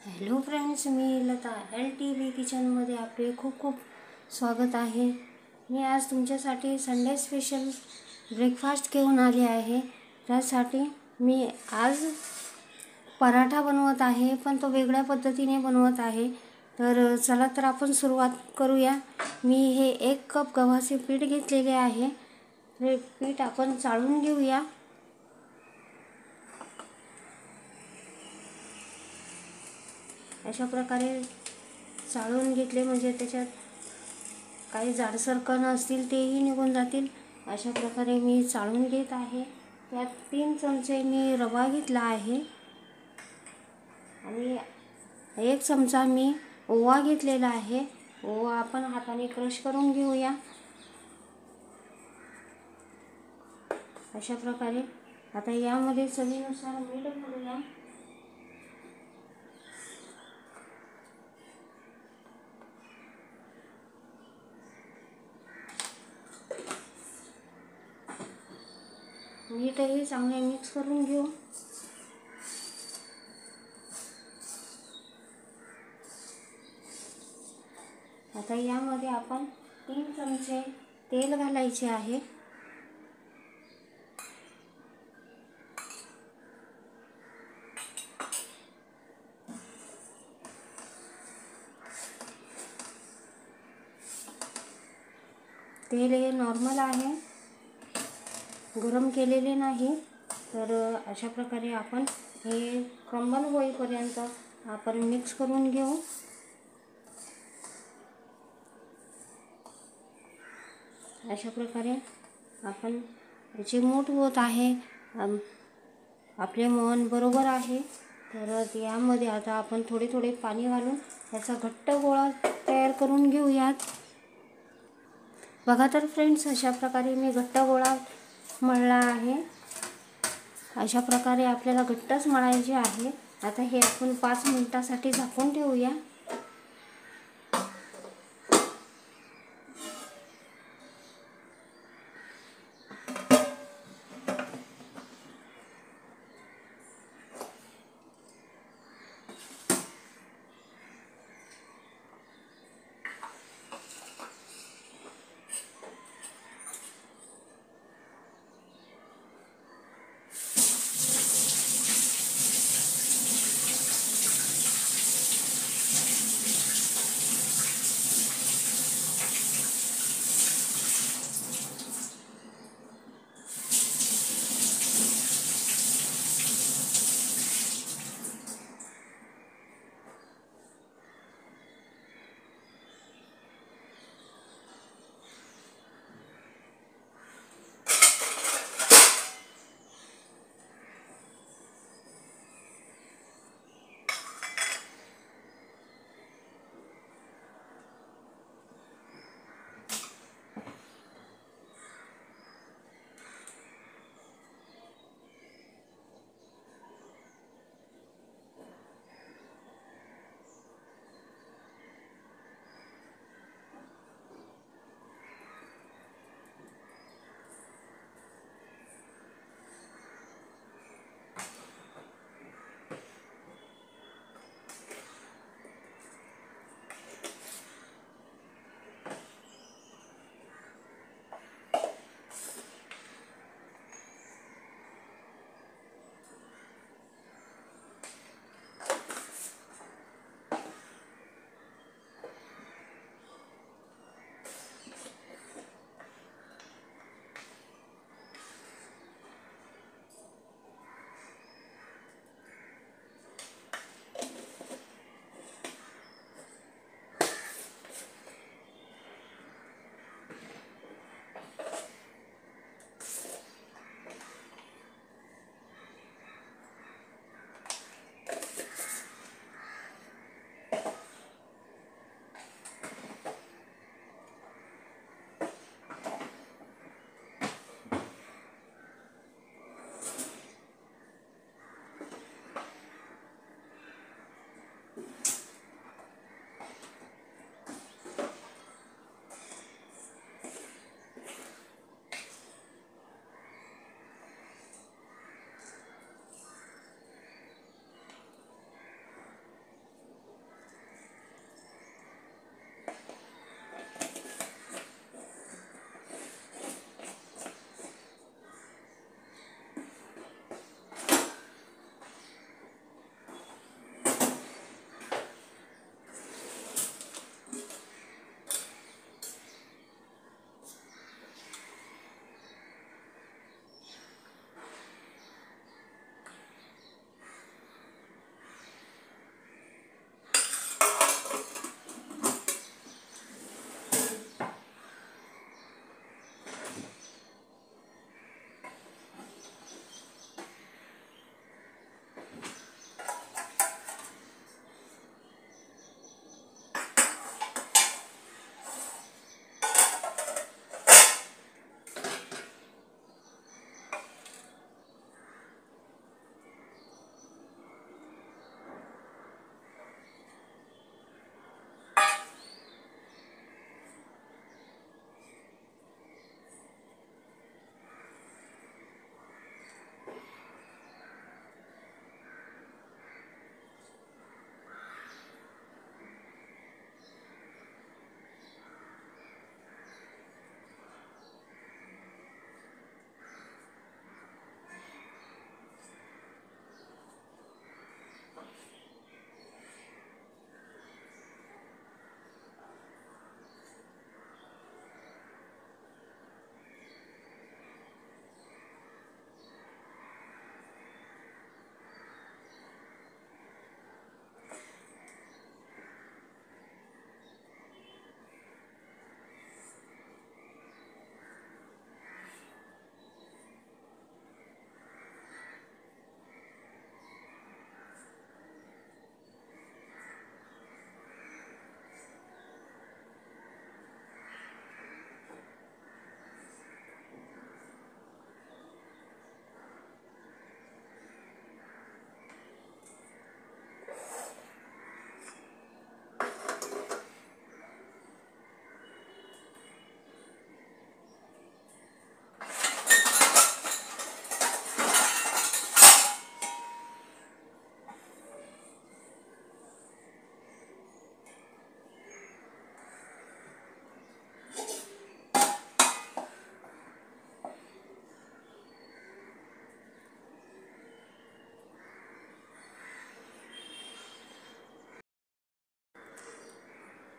Hello friends, मी Lata LTV किचनमध्ये आपले खूप खूप स्वागत आहे। मी आज तुमच्यासाठी संडे स्पेशल ब्रेकफास्ट घेऊन आले आहे। त्यासाठी मी आज पराठा बनवत आहे, पण तो वेगळ्या पद्धतीने बनवत आहे। तर चला तर आपण सुरुवात करूया। मी हे 1 कप गव्हाचे पीठ घेतलेले आहे। हे पीठ आपण चाळून घेऊया। अशा प्रकारे चाळून घेतले म्हणजे त्याच्यात काही जाडसर कण असतील तेही निघून जातील। अशा प्रकारे मी चाळून घेत आहे। त्यात 3 चमचे मी रवा घेतला आहे आणि 1 चमचा मी ओवा घेतलेला आहे। ओवा आपण हाताने क्रश करून घेऊया। अशा प्रकारे आता यामध्ये चवीनुसार मीठ घालूया। मीठही चांगले मिक्स करून घेऊ। आता यामध्ये आपण 3 चमचे तेल घालायचे आहे। तेल हे नॉर्मल आहे, गरम केलेले नाही। तर अशा प्रकारे आपण हे क्रम्बल होईपर्यंत आपण मिक्स करून घेऊ। अशा प्रकारे आपण याची मूठ होत आहे। आपले मोहन बरोबर आहे। तर यामध्ये आता आपण थोडे थोडे पाणी घालून याचा घट्ट गोळा तयार करून घेऊयात। बघा तर फ्रेंड्स, अशा प्रकारे मी घट्ट गोळा मळला आहे। अशा प्रकारे आपल्याला घट्टच मळायचे आहे। आता हे आपण 5 मिनिटांसाठी झाकून ठेवूया।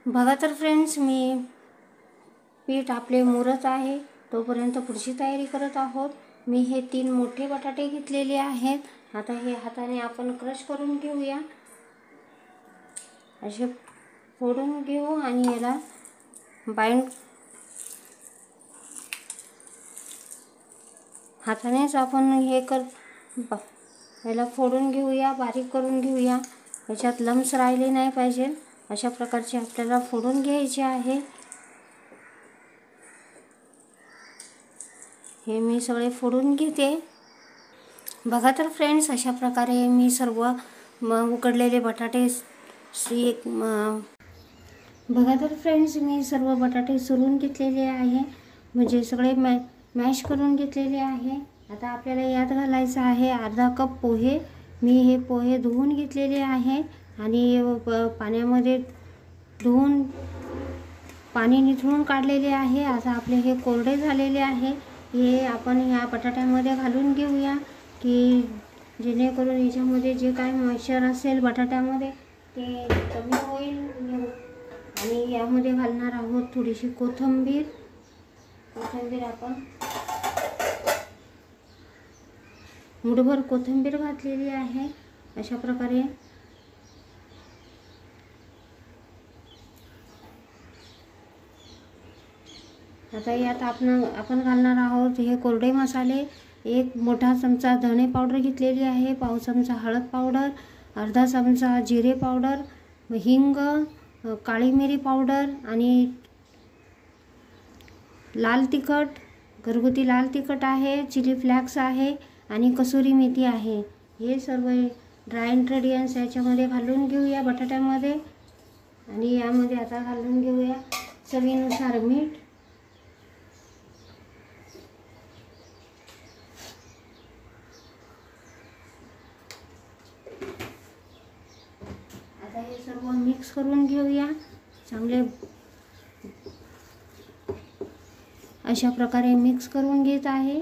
बघा तर फ्रेंड्स, मी पीठ आपले मुरत आहे तोपर्यंत पुढची तयारी करत आहोत. मी हे 3 मोठे बटाटे घेतलेले आहेत. आता हे हाताने आपण क्रश करून घेऊया. असे फोडून घेऊ आणि याला बाइंड हातानेच आपण याला फोडून घेऊया, बारीक करून घेऊया. याच्यात लम्स राहिले नाही पाहिजे अशा प्रकारचे आपल्याला फोडून घ्यायचे आहे. हे मी सगळे फोडून घेते. बघा तर फ्रेंड्स, अशा प्रकारे मी सर्व उकडलेले बटाटे बघा तर फ्रेंड्स, मी सर्व बटाटे सोलून घेतलेले आहे, म्हणजे सगळे मॅश करून घेतलेले आहे. आता आपल्याला यात घालायचं आहे अर्धा कप पोहे. मी हे पोहे धुवून घेतलेले आहे आणि पाण्यामध्ये धुवून पाणी निथळून काढलेले आहे. आता आपले हे कोरडे झालेले आहे. हे आपण या बटाट्यामध्ये घालून घेऊया की जेणेकरून याच्यामध्ये जे काय मॉइश्चर असेल बटाट्यामध्ये ते कमी होईल. आणि यामध्ये घालणार आहोत थोडीशी कोथिंबीर. आपण मुठभर कोथिंबीर घातलेली आहे. अशा प्रकारे आता यात आपण घालणार आहोत हे कोरडे मसाले. 1 मोठा चमचा धणे पावडर घेतलेली आहे, पाव चमचा हळद पावडर, अर्धा चमचा जिरे पावडर, हिंग, काळी मिरी पावडर आणि लाल तिखट, घरगुती लाल तिखट आहे, चिली फ्लॅक्स आहे आणि कसुरी मेथी आहे. हे सर्व ड्राय इन्ग्रेडियंट्स याच्यामध्ये घालून घेऊया बटाट्यामध्ये. आणि यामध्ये आता घालून घेऊया चवीनुसार मीठ. आता हे सर्व मिक्स करून घेऊया चांगले. अशा प्रकारे मिक्स करून घेत आहे.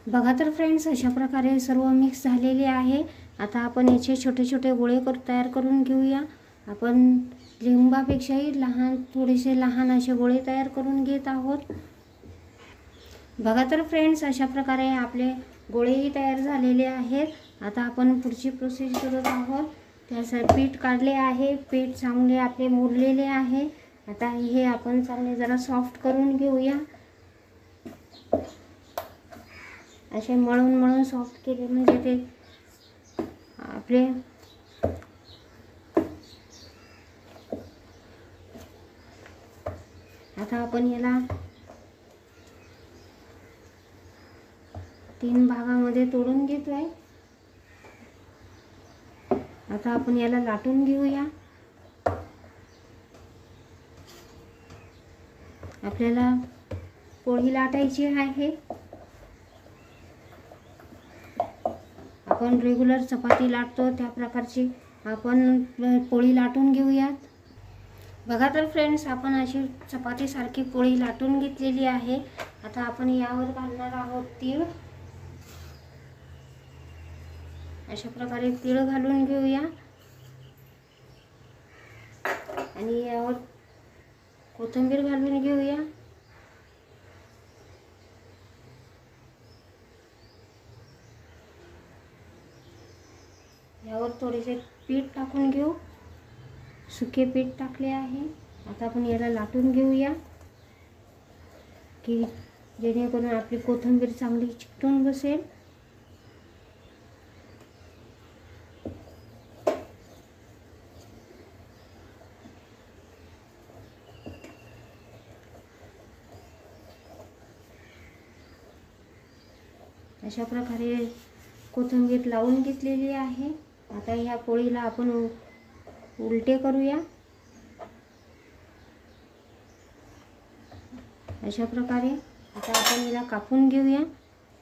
बघा तर फ्रेंड्स, अशा प्रकारे सर्व मिक्स झालेले आहे. आता आपण याचे छोटे छोटे गोळे तयार करून घेऊया. आपण लिंबापेक्षाही थोडेसे लहान असे गोळे तयार करून घेत आहोत. बघा तर फ्रेंड्स, अशा प्रकारे आपले गोळेही तयार झालेले आहेत. आता आपण पुढची प्रोसेस करत आहोत. त्यासाठी पीठ काढले आहे. पीठ चांगले आपले मुरलेले आहे. आता हे आपण चांगले जरा सॉफ्ट करून घेऊया. असे मळून सॉफ्ट केले म्हणजे ते आपले आता आपण याला 3 भागामध्ये तोडून घेतोय. आता आपण याला लाटून घेऊया. आपल्याला पोळी लाटायची आहे. आपण रेग्युलर चपाती लाटतो त्या प्रकारची आपण पोळी लाटून घेऊयात. बघा तर फ्रेंड्स, आपण अशी चपातीसारखी पोळी लाटून घेतलेली आहे. आता आपण यावर घालणार आहोत तीळ. अशा प्रकारे तीळ घालून घेऊया आणि यावर कोथिंबीर घालून घेऊया. यावर थोडेसे पीठ टाकून घेऊ. सुके पीठ टाकले आहे. आता आपण याला लाटून घेऊया की जेणेकरून आपली कोथिंबीर चांगली चिकटून बसेल. अशा प्रकारे कोथिंबीर लावून घेतलेली आहे. आता ह्या पोळीला आपण उलटे करूया. अशा प्रकारे आता आपण याला कापून घेऊया.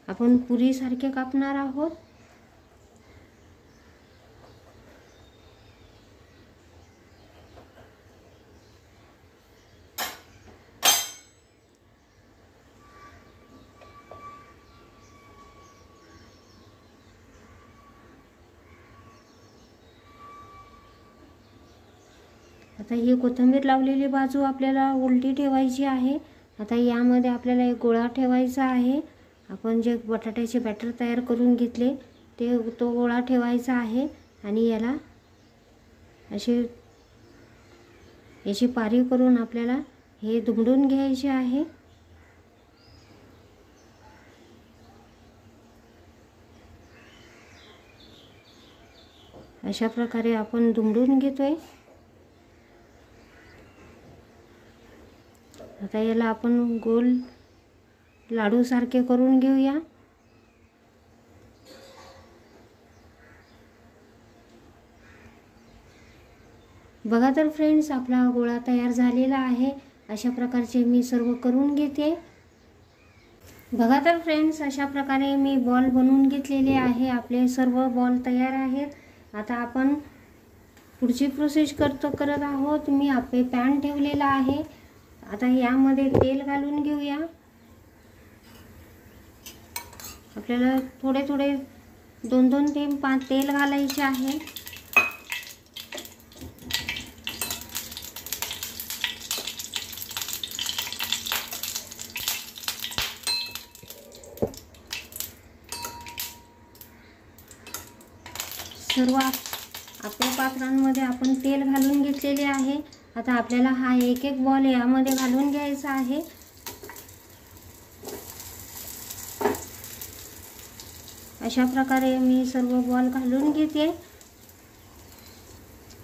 आपण पुरीसारखे कापणार आहोत. आता ही कोथिंबीर लावलेली बाजू आपल्याला उलटी ठेवायची आहे। आता यामध्ये आपल्याला एक गोळा ठेवायचा आहे। आपण जे बटाट्याचे बॅटर तयार करून घेतले तो गोळा ठेवायचा आहे आणि याला याची पारी करून आपल्याला हे दुमडून घ्यायचे आहे। अशा प्रकारे आपण दुमडून घेतोय। आता याला आपण गोल लाडू सारखे करून घेऊया। बघा तर फ्रेंड्स, आपला गोळा तयार झालेला आहे। अशा प्रकारचे मी सर्व करून घेते। बघा तर फ्रेंड्स, अशा प्रकारे मी बॉल बनवून घेतलेले आहे। आपले सर्व बॉल तयार आहेत। आता आपण पुढची प्रोसेस करत आहोत। मी आपले पॅन ठेवलेला आहे। आता यामध्ये तेल घालून घेऊया। आपल्याला थोडे 2-2 थेंब तेल घालायचे आहे। सर्व आपल्या पात्रांमध्ये आपण तेल घालून घेतलेले आहे। आता आपल्याला हा एक बॉल यामध्ये घालून घ्यायचा आहे। अशा प्रकारे मी सर्व बॉल घालून घेते।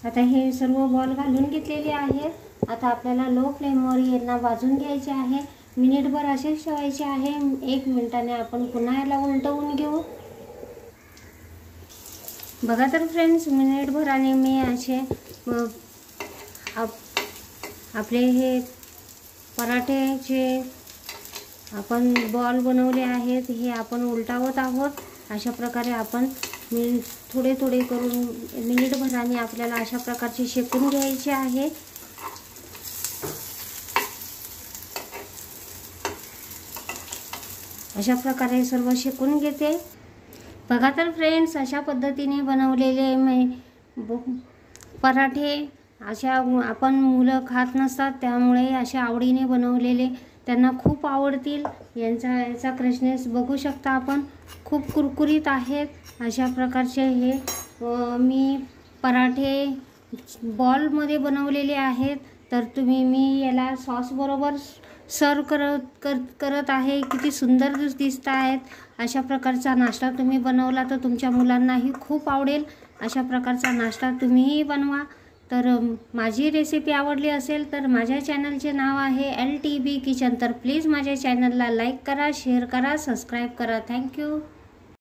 आता हे सर्व बॉल घालून घेतलेले आहेत। आता आपल्याला लो फ्लेमवर यांना भाजून घ्यायचे आहे। मिनिटभर असेच ठेवायचे आहे। 1 मिनिटाने आपण पुन्हा याला उलटवून घेऊ। बघा तर फ्रेंड्स, मिनिटभराने मी असे आपले हे पराठ्याचे आपण बॉल बनवले आहेत हे आपण उलटावत आहोत। अशा प्रकारे आपण थोडे करून मिनिटभराने आपल्याला अशा प्रकारचे शेकून घ्यायचे आहे। अशा प्रकारे सर्व शेकून घेते। बघा तर फ्रेंड्स, अशा पद्धतीने बनवलेले पराठे आपण मुलं खात नसतात, त्यामुळे अशा आवडीने बनवलेले त्यांना खूप आवडतील। याचा क्रिस्पनेस बघू शकता आपण, खूप कुरकुरीत आहेत। अशा प्रकारचे हे मी पराठे बॉलमध्ये बनवलेले आहेत। तर मी याला सॉस बरोबर सर्व करत आहे। किती सुंदर दिसत आहेत। अशा प्रकारचा नाश्ता तुम्ही बनवला तर तुमच्या मुलांनाही खूप आवडेल। अशा प्रकारचा नाश्ता तुम्हीही बनवा। तर माझी रेसिपी आवडली असेल तर माझ्या चॅनलचे नाव आहे LTB किचन। तर प्लीज माझ्या चॅनलला लाईक करा, शेअर करा, सबस्क्राईब करा। थँक्यू।